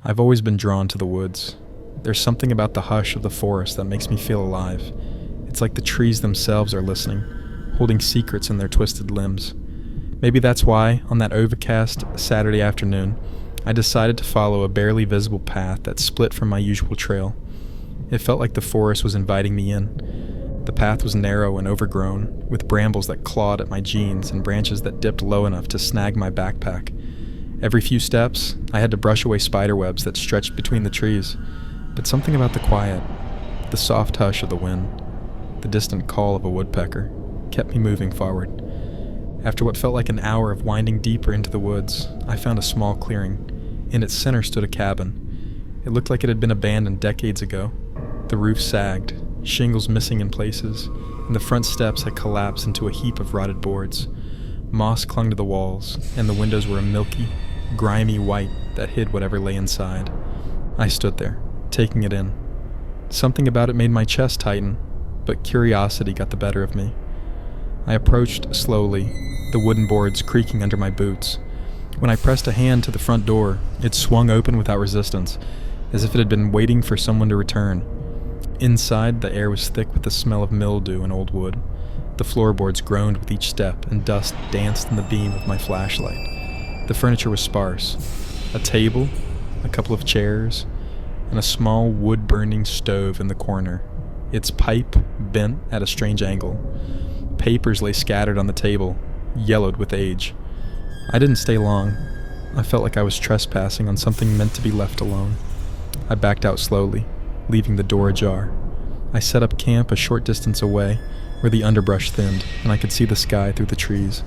I've always been drawn to the woods. There's something about the hush of the forest that makes me feel alive. It's like the trees themselves are listening, holding secrets in their twisted limbs. Maybe that's why, on that overcast Saturday afternoon, I decided to follow a barely visible path that split from my usual trail. It felt like the forest was inviting me in. The path was narrow and overgrown, with brambles that clawed at my jeans and branches that dipped low enough to snag my backpack. Every few steps, I had to brush away spiderwebs that stretched between the trees, but something about the quiet, the soft hush of the wind, the distant call of a woodpecker, kept me moving forward. After what felt like an hour of winding deeper into the woods, I found a small clearing. In its center stood a cabin. It looked like it had been abandoned decades ago. The roof sagged, shingles missing in places, and the front steps had collapsed into a heap of rotted boards. Moss clung to the walls, and the windows were a milky, grimy white that hid whatever lay inside. I stood there, taking it in. Something about it made my chest tighten, but curiosity got the better of me. I approached slowly, the wooden boards creaking under my boots. When I pressed a hand to the front door, it swung open without resistance, as if it had been waiting for someone to return. Inside, the air was thick with the smell of mildew and old wood. The floorboards groaned with each step, and dust danced in the beam of my flashlight. The furniture was sparse. A table, a couple of chairs, and a small wood-burning stove in the corner, its pipe bent at a strange angle. Papers lay scattered on the table, yellowed with age. I didn't stay long. I felt like I was trespassing on something meant to be left alone. I backed out slowly, leaving the door ajar. I set up camp a short distance away, where the underbrush thinned, and I could see the sky through the trees.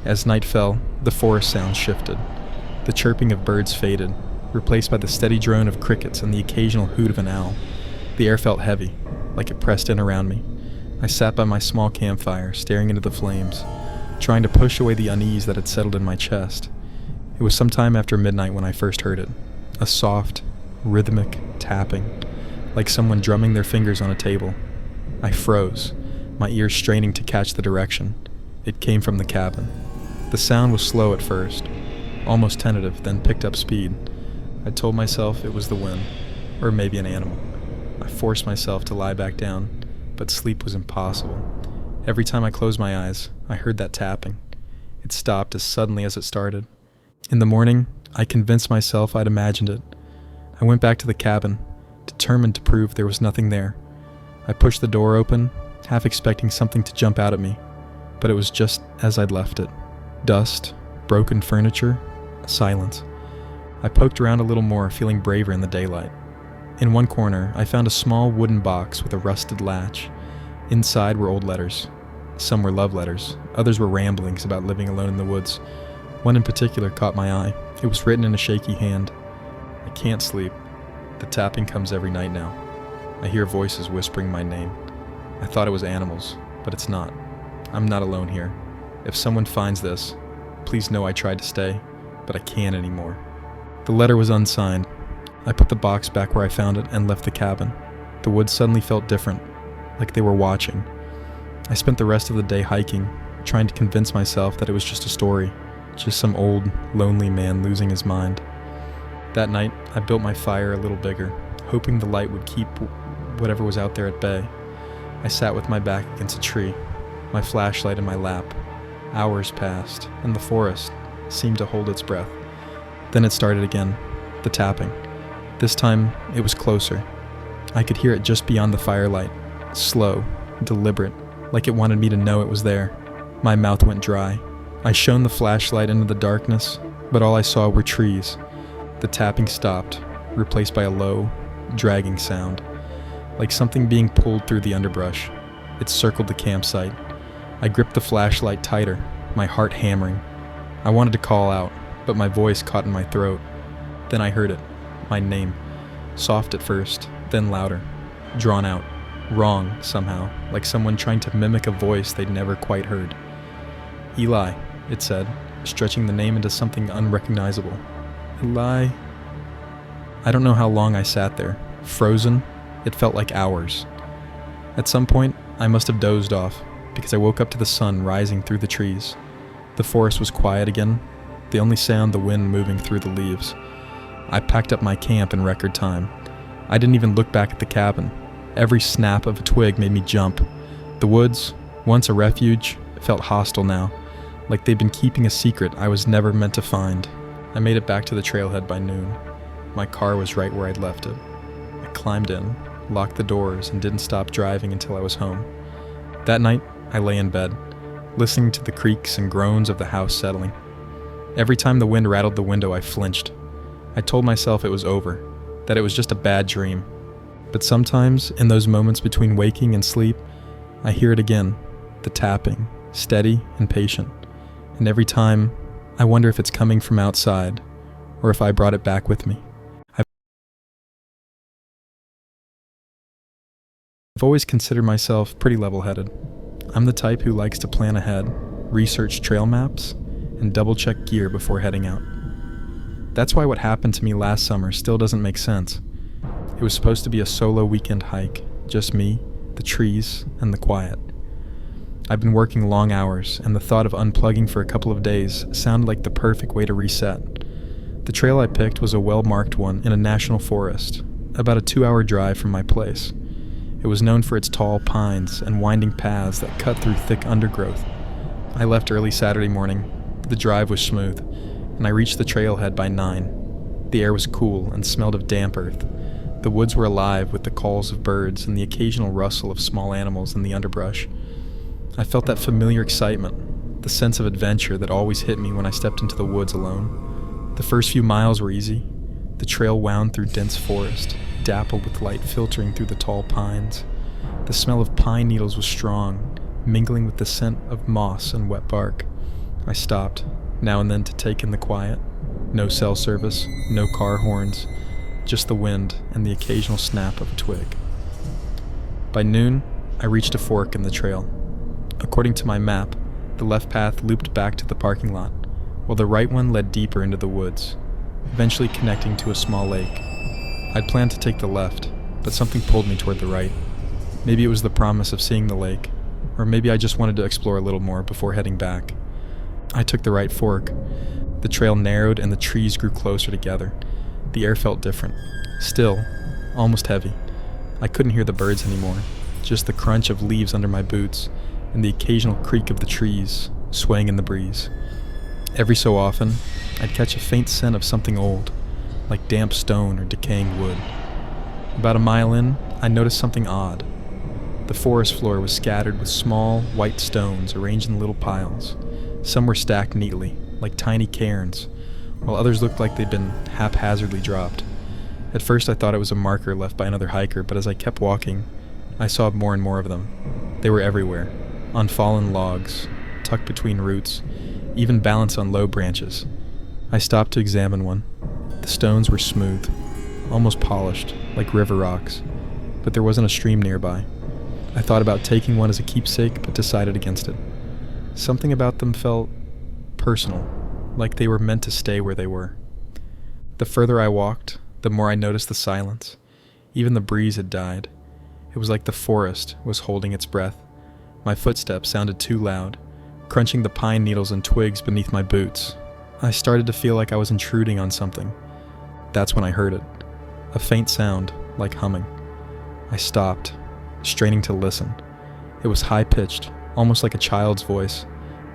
As night fell, the forest sounds shifted. The chirping of birds faded, replaced by the steady drone of crickets and the occasional hoot of an owl. The air felt heavy, like it pressed in around me. I sat by my small campfire, staring into the flames, trying to push away the unease that had settled in my chest. It was sometime after midnight when I first heard it. A soft, rhythmic tapping, like someone drumming their fingers on a table. I froze, my ears straining to catch the direction. It came from the cabin. The sound was slow at first, almost tentative, then picked up speed. I told myself it was the wind, or maybe an animal. I forced myself to lie back down, but sleep was impossible. Every time I closed my eyes, I heard that tapping. It stopped as suddenly as it started. In the morning, I convinced myself I'd imagined it. I went back to the cabin, determined to prove there was nothing there. I pushed the door open, half expecting something to jump out at me, but it was just as I'd left it. Dust, broken furniture, silence. I poked around a little more, feeling braver in the daylight. In one corner, I found a small wooden box with a rusted latch. Inside were old letters. Some were love letters, others were ramblings about living alone in the woods. One in particular caught my eye. It was written in a shaky hand. I can't sleep. The tapping comes every night now. I hear voices whispering my name. I thought it was animals, but it's not. I'm not alone here. If someone finds this, please know I tried to stay, but I can't anymore. The letter was unsigned. I put the box back where I found it and left the cabin. The woods suddenly felt different, like they were watching. I spent the rest of the day hiking, trying to convince myself that it was just a story, just some old, lonely man losing his mind. That night, I built my fire a little bigger, hoping the light would keep whatever was out there at bay. I sat with my back against a tree, my flashlight in my lap. Hours passed, and the forest seemed to hold its breath. Then it started again, the tapping. This time, it was closer. I could hear it just beyond the firelight, slow, deliberate, like it wanted me to know it was there. My mouth went dry. I shone the flashlight into the darkness, but all I saw were trees. The tapping stopped, replaced by a low, dragging sound, like something being pulled through the underbrush. It circled the campsite. I gripped the flashlight tighter, my heart hammering. I wanted to call out, but my voice caught in my throat. Then I heard it, my name, soft at first, then louder, drawn out, wrong somehow, like someone trying to mimic a voice they'd never quite heard. Eli, it said, stretching the name into something unrecognizable. Eli. I don't know how long I sat there, frozen. It felt like hours. At some point, I must have dozed off, because I woke up to the sun rising through the trees. The forest was quiet again, the only sound the wind moving through the leaves. I packed up my camp in record time. I didn't even look back at the cabin. Every snap of a twig made me jump. The woods, once a refuge, felt hostile now, like they'd been keeping a secret I was never meant to find. I made it back to the trailhead by noon. My car was right where I'd left it. I climbed in, locked the doors, and didn't stop driving until I was home. That night, I lay in bed, listening to the creaks and groans of the house settling. Every time the wind rattled the window, I flinched. I told myself it was over, that it was just a bad dream. But sometimes, in those moments between waking and sleep, I hear it again, the tapping, steady and patient. And every time, I wonder if it's coming from outside, or if I brought it back with me. I've always considered myself pretty level-headed. I'm the type who likes to plan ahead, research trail maps, and double-check gear before heading out. That's why what happened to me last summer still doesn't make sense. It was supposed to be a solo weekend hike, just me, the trees, and the quiet. I've been working long hours, and the thought of unplugging for a couple of days sounded like the perfect way to reset. The trail I picked was a well-marked one in a national forest, about a 2-hour drive from my place. It was known for its tall pines and winding paths that cut through thick undergrowth. I left early Saturday morning. The drive was smooth, and I reached the trailhead by 9. The air was cool and smelled of damp earth. The woods were alive with the calls of birds and the occasional rustle of small animals in the underbrush. I felt that familiar excitement, the sense of adventure that always hit me when I stepped into the woods alone. The first few miles were easy. The trail wound through dense forest, dappled with light filtering through the tall pines. The smell of pine needles was strong, mingling with the scent of moss and wet bark. I stopped, now and then to take in the quiet. No cell service, no car horns, just the wind and the occasional snap of a twig. By noon, I reached a fork in the trail. According to my map, the left path looped back to the parking lot, while the right one led deeper into the woods, eventually connecting to a small lake. I'd planned to take the left, but something pulled me toward the right. Maybe it was the promise of seeing the lake, or maybe I just wanted to explore a little more before heading back. I took the right fork. The trail narrowed and the trees grew closer together. The air felt different, still, almost heavy. I couldn't hear the birds anymore, just the crunch of leaves under my boots and the occasional creak of the trees swaying in the breeze. Every so often, I'd catch a faint scent of something old, like damp stone or decaying wood. About a mile in, I noticed something odd. The forest floor was scattered with small, white stones arranged in little piles. Some were stacked neatly, like tiny cairns, while others looked like they'd been haphazardly dropped. At first I thought it was a marker left by another hiker, but as I kept walking, I saw more and more of them. They were everywhere, on fallen logs, tucked between roots, even balanced on low branches. I stopped to examine one. The stones were smooth, almost polished, like river rocks, but there wasn't a stream nearby. I thought about taking one as a keepsake, but decided against it. Something about them felt personal, like they were meant to stay where they were. The further I walked, the more I noticed the silence. Even the breeze had died. It was like the forest was holding its breath. My footsteps sounded too loud, crunching the pine needles and twigs beneath my boots. I started to feel like I was intruding on something. That's when I heard it. A faint sound, like humming. I stopped, straining to listen. It was high-pitched, almost like a child's voice,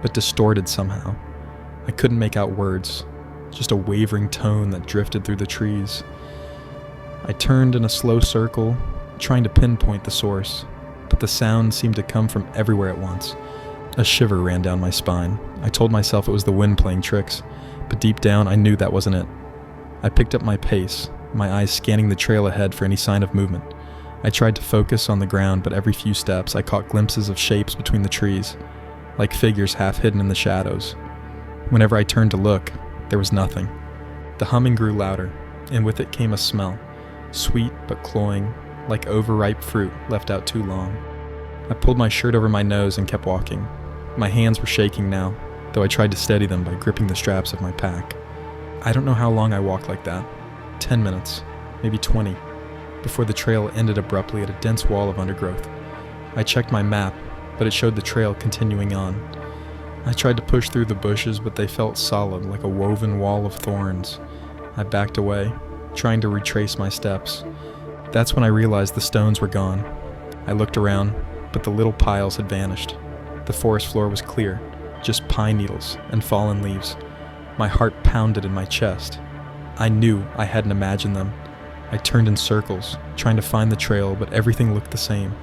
but distorted somehow. I couldn't make out words, just a wavering tone that drifted through the trees. I turned in a slow circle, trying to pinpoint the source, but the sound seemed to come from everywhere at once. A shiver ran down my spine. I told myself it was the wind playing tricks, but deep down I knew that wasn't it. I picked up my pace, my eyes scanning the trail ahead for any sign of movement. I tried to focus on the ground, but every few steps I caught glimpses of shapes between the trees, like figures half hidden in the shadows. Whenever I turned to look, there was nothing. The humming grew louder, and with it came a smell, sweet but cloying, like overripe fruit left out too long. I pulled my shirt over my nose and kept walking. My hands were shaking now, though I tried to steady them by gripping the straps of my pack. I don't know how long I walked like that. 10 minutes, maybe 20, before the trail ended abruptly at a dense wall of undergrowth. I checked my map, but it showed the trail continuing on. I tried to push through the bushes, but they felt solid, like a woven wall of thorns. I backed away, trying to retrace my steps. That's when I realized the stones were gone. I looked around, but the little piles had vanished. The forest floor was clear, just pine needles and fallen leaves. My heart pounded in my chest. I knew I hadn't imagined them. I turned in circles, trying to find the trail, but everything looked the same.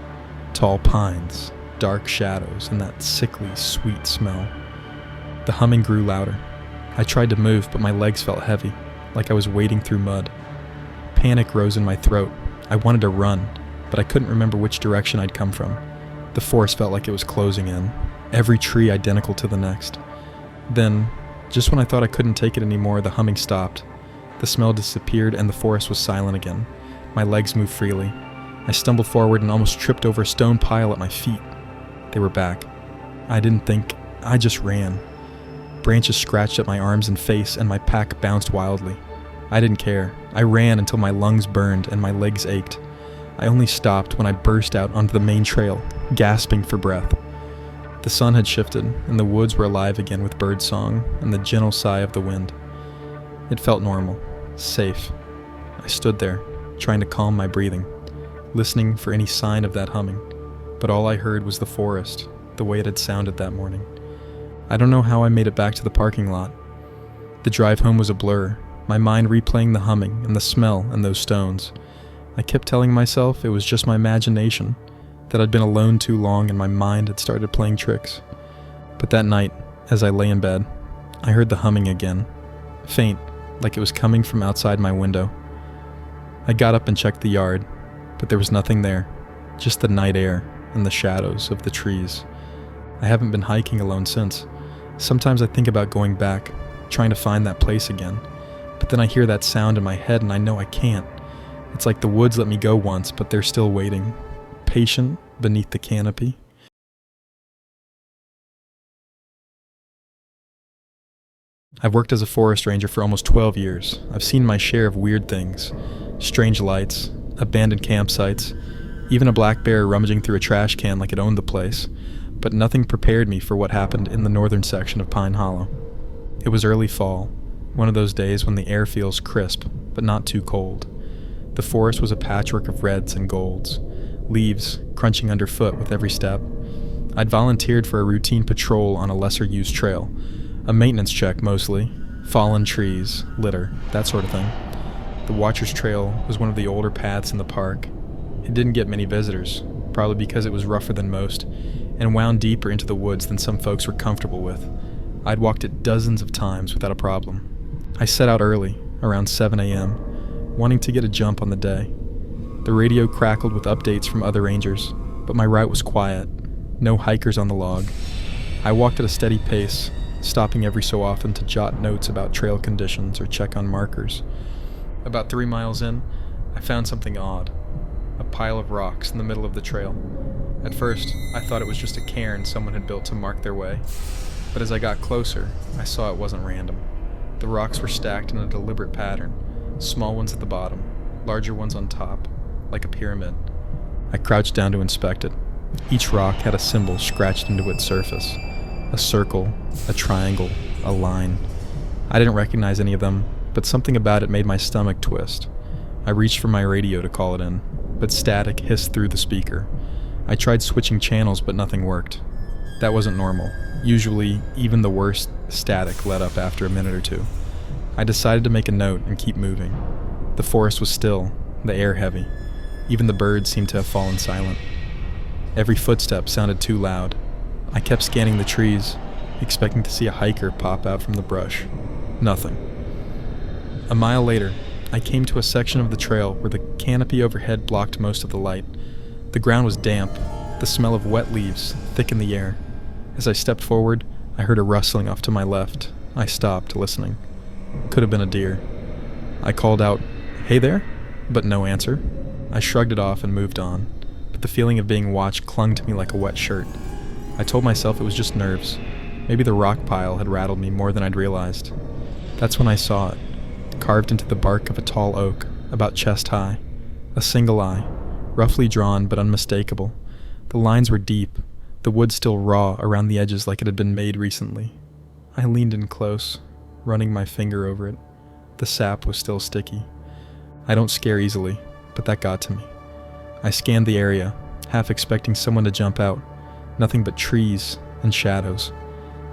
Tall pines, dark shadows, and that sickly, sweet smell. The humming grew louder. I tried to move, but my legs felt heavy, like I was wading through mud. Panic rose in my throat. I wanted to run, but I couldn't remember which direction I'd come from. The forest felt like it was closing in, every tree identical to the next. Then, just when I thought I couldn't take it anymore, the humming stopped. The smell disappeared and the forest was silent again. My legs moved freely. I stumbled forward and almost tripped over a stone pile at my feet. They were back. I didn't think, I just ran. Branches scratched at my arms and face, and my pack bounced wildly. I didn't care. I ran until my lungs burned and my legs ached. I only stopped when I burst out onto the main trail, gasping for breath. The sun had shifted, and the woods were alive again with birdsong and the gentle sigh of the wind. It felt normal, safe. I stood there, trying to calm my breathing, listening for any sign of that humming, but all I heard was the forest, the way it had sounded that morning. I don't know how I made it back to the parking lot. The drive home was a blur, my mind replaying the humming and the smell and those stones. I kept telling myself it was just my imagination, that I'd been alone too long and my mind had started playing tricks. But that night, as I lay in bed, I heard the humming again, faint, like it was coming from outside my window. I got up and checked the yard, but there was nothing there, just the night air and the shadows of the trees. I haven't been hiking alone since. Sometimes I think about going back, trying to find that place again, but then I hear that sound in my head and I know I can't. It's like the woods let me go once, but they're still waiting, patient beneath the canopy. I've worked as a forest ranger for almost 12 years. I've seen my share of weird things, strange lights, abandoned campsites, even a black bear rummaging through a trash can like it owned the place, but nothing prepared me for what happened in the northern section of Pine Hollow. It was early fall, one of those days when the air feels crisp, but not too cold. The forest was a patchwork of reds and golds, leaves crunching underfoot with every step. I'd volunteered for a routine patrol on a lesser-used trail, a maintenance check mostly, fallen trees, litter, that sort of thing. The Watcher's Trail was one of the older paths in the park. It didn't get many visitors, probably because it was rougher than most, and wound deeper into the woods than some folks were comfortable with. I'd walked it dozens of times without a problem. I set out early, around 7 a.m., wanting to get a jump on the day. The radio crackled with updates from other rangers, but my route was quiet, no hikers on the log. I walked at a steady pace, stopping every so often to jot notes about trail conditions or check on markers. About 3 miles in, I found something odd, a pile of rocks in the middle of the trail. At first, I thought it was just a cairn someone had built to mark their way, but as I got closer, I saw it wasn't random. The rocks were stacked in a deliberate pattern, small ones at the bottom, larger ones on top, like a pyramid. I crouched down to inspect it. Each rock had a symbol scratched into its surface. A circle, a triangle, a line. I didn't recognize any of them, but something about it made my stomach twist. I reached for my radio to call it in, but static hissed through the speaker. I tried switching channels, but nothing worked. That wasn't normal. Usually, even the worst static let up after a minute or two. I decided to make a note and keep moving. The forest was still, the air heavy. Even the birds seemed to have fallen silent. Every footstep sounded too loud. I kept scanning the trees, expecting to see a hiker pop out from the brush. Nothing. A mile later, I came to a section of the trail where the canopy overhead blocked most of the light. The ground was damp, the smell of wet leaves thick in the air. As I stepped forward, I heard a rustling off to my left. I stopped, listening. Could have been a deer. I called out, "Hey there?" but no answer. I shrugged it off and moved on, but the feeling of being watched clung to me like a wet shirt. I told myself it was just nerves. Maybe the rock pile had rattled me more than I'd realized. That's when I saw it, carved into the bark of a tall oak, about chest high. A single eye, roughly drawn but unmistakable. The lines were deep, the wood still raw around the edges like it had been made recently. I leaned in close, running my finger over it. The sap was still sticky. I don't scare easily, but that got to me. I scanned the area, half expecting someone to jump out. Nothing but trees and shadows.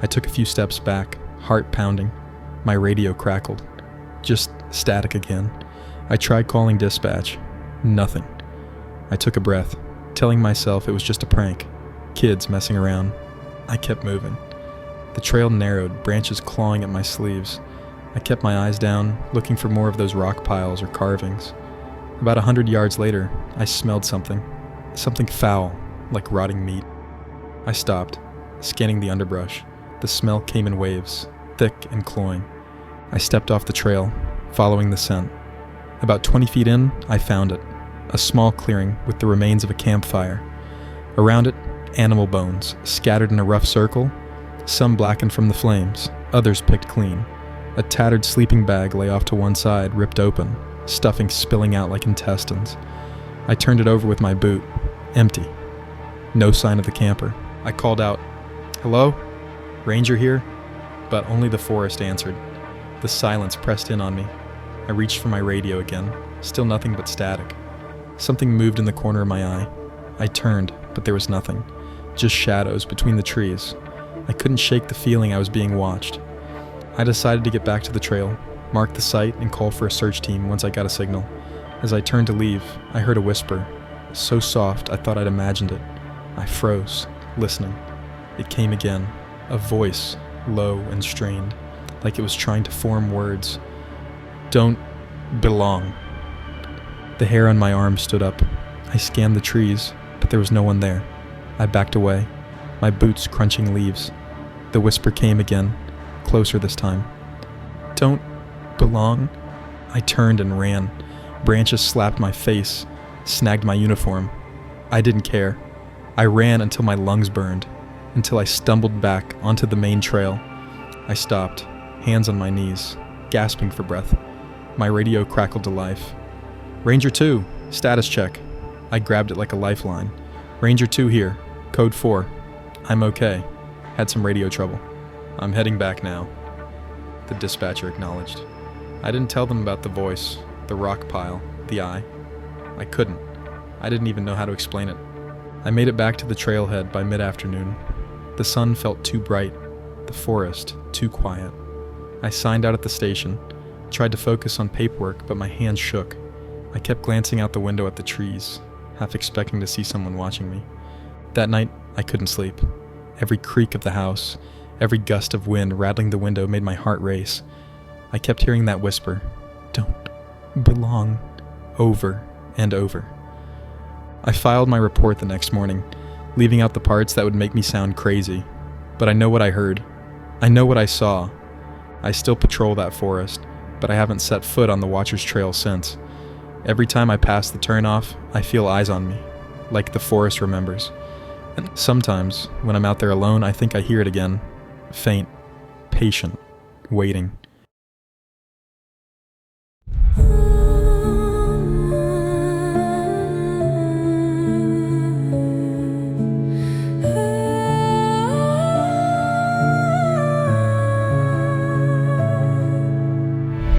I took a few steps back, heart pounding. My radio crackled. Just static again. I tried calling dispatch. Nothing. I took a breath, telling myself it was just a prank. Kids messing around. I kept moving. The trail narrowed, branches clawing at my sleeves. I kept my eyes down, looking for more of those rock piles or carvings. About 100 yards later, I smelled something. Something foul, like rotting meat. I stopped, scanning the underbrush. The smell came in waves, thick and cloying. I stepped off the trail, following the scent. About 20 feet in, I found it. A small clearing with the remains of a campfire. Around it, animal bones, scattered in a rough circle, some blackened from the flames, others picked clean. A tattered sleeping bag lay off to one side, ripped open, stuffing spilling out like intestines. I turned it over with my boot. Empty. No sign of the camper. I called out, "Hello? Ranger here?" But only the forest answered. The silence pressed in on me. I reached for my radio again. Still nothing but static. Something moved in the corner of my eye. I turned, but there was nothing. Just shadows between the trees. I couldn't shake the feeling I was being watched. I decided to get back to the trail, mark the site, and call for a search team once I got a signal. As I turned to leave, I heard a whisper, so soft I thought I'd imagined it. I froze, listening. It came again, a voice, low and strained, like it was trying to form words. "Don't belong." The hair on my arm stood up. I scanned the trees, but there was no one there. I backed away, my boots crunching leaves. The whisper came again, closer this time. "Don't belong." I turned and ran. Branches slapped my face, snagged my uniform. I didn't care. I ran until my lungs burned, until I stumbled back onto the main trail. I stopped, hands on my knees, gasping for breath. My radio crackled to life. "Ranger 2, status check." I grabbed it like a lifeline. "Ranger 2 here, code 4. I'm okay. Had some radio trouble. I'm heading back now." The dispatcher acknowledged. I didn't tell them about the voice, the rock pile, the eye. I couldn't. I didn't even know how to explain it. I made it back to the trailhead by mid-afternoon. The sun felt too bright, the forest too quiet. I signed out at the station, tried to focus on paperwork, but my hands shook. I kept glancing out the window at the trees, half expecting to see someone watching me. That night, I couldn't sleep. Every creak of the house, every gust of wind rattling the window made my heart race. I kept hearing that whisper, "Don't belong," over and over. I filed my report the next morning, leaving out the parts that would make me sound crazy. But I know what I heard. I know what I saw. I still patrol that forest, but I haven't set foot on the Watcher's Trail since. Every time I pass the turnoff, I feel eyes on me, like the forest remembers. And sometimes, when I'm out there alone, I think I hear it again. Faint, patient, waiting.